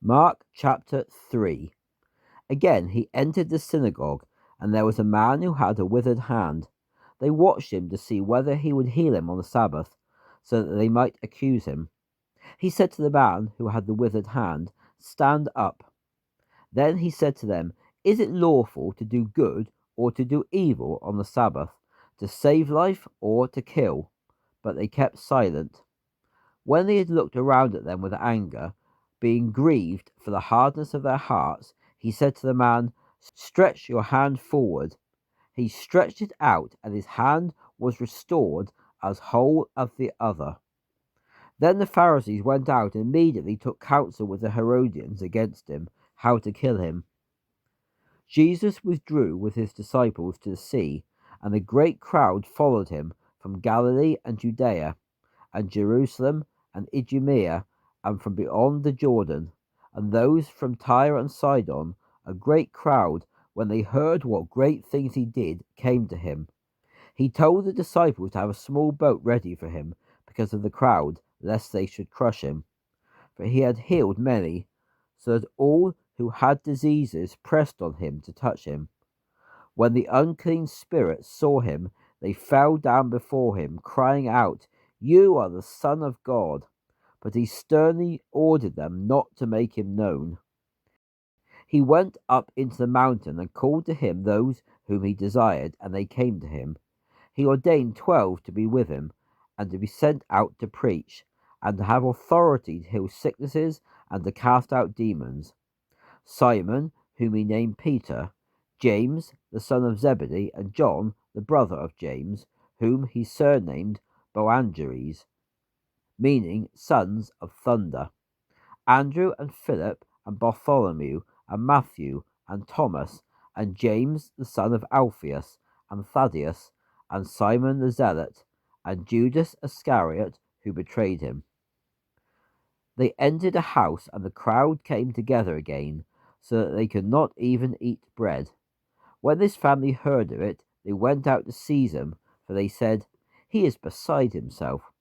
Mark chapter 3. Again he entered the synagogue, and there was a man who had a withered hand. They watched him to see whether he would heal him on the Sabbath, so that they might accuse him. He said to the man who had the withered hand, "Stand up." Then he said to them, "Is it lawful to do good or to do evil on the Sabbath, to save life or to kill?" But they kept silent. When they had looked around at them with anger, being grieved for the hardness of their hearts, he said to the man, "Stretch your hand forward." He stretched it out, and his hand was restored as whole as the other. Then the Pharisees went out and immediately took counsel with the Herodians against him, how to kill him. Jesus withdrew with his disciples to the sea, and a great crowd followed him from Galilee and Judea, and Jerusalem and Idumea, and from beyond the Jordan, and those from Tyre and Sidon. A great crowd, when they heard what great things he did, came to him. He told the disciples to have a small boat ready for him because of the crowd, lest they should crush him. For he had healed many, so that all who had diseases pressed on him to touch him. When the unclean spirits saw him, they fell down before him, crying out, "You are the Son of God." But he sternly ordered them not to make him known. He went up into the mountain and called to him those whom he desired, and they came to him. He ordained 12 to be with him, and to be sent out to preach, and to have authority to heal sicknesses and to cast out demons. Simon, whom he named Peter, James, the son of Zebedee, and John, the brother of James, whom he surnamed Boanerges, meaning sons of thunder. Andrew and Philip and Bartholomew and Matthew and Thomas and James the son of Alphaeus and Thaddeus and Simon the Zealot and Judas Iscariot, who betrayed him. They entered a house, and the crowd came together again, so that they could not even eat bread. When this family heard of it, they went out to seize him, for they said, "He is beside himself."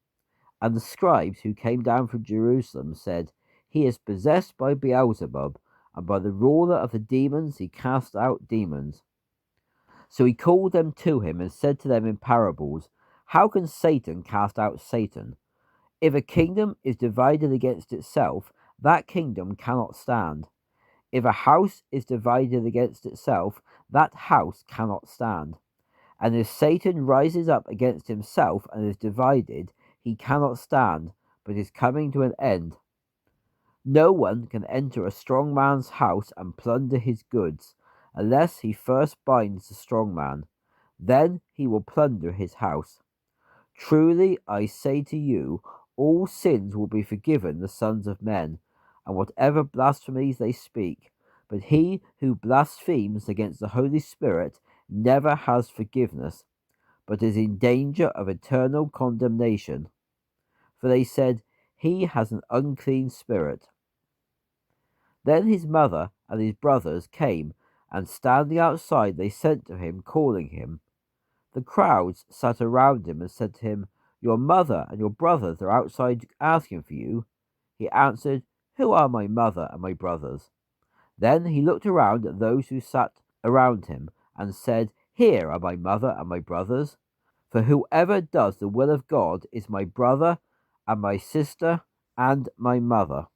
And the scribes who came down from Jerusalem said, "He is possessed by Beelzebub, and by the ruler of the demons he casts out demons." So he called them to him and said to them in parables, "How can Satan cast out Satan? If a kingdom is divided against itself, that kingdom cannot stand. If a house is divided against itself, that house cannot stand. And if Satan rises up against himself and is divided, he cannot stand, but is coming to an end. No one can enter a strong man's house and plunder his goods, unless he first binds the strong man. Then he will plunder his house. Truly I say to you, all sins will be forgiven the sons of men, and whatever blasphemies they speak. But he who blasphemes against the Holy Spirit never has forgiveness, but is in danger of eternal condemnation. For they said, "He has an unclean spirit." Then his mother and his brothers came, and standing outside they sent to him, calling him. The crowds sat around him and said to him, "Your mother and your brothers are outside asking for you." He answered, "Who are my mother and my brothers?" Then he looked around at those who sat around him and said, "Here are my mother and my brothers. For whoever does the will of God is my brother and my sister and my mother."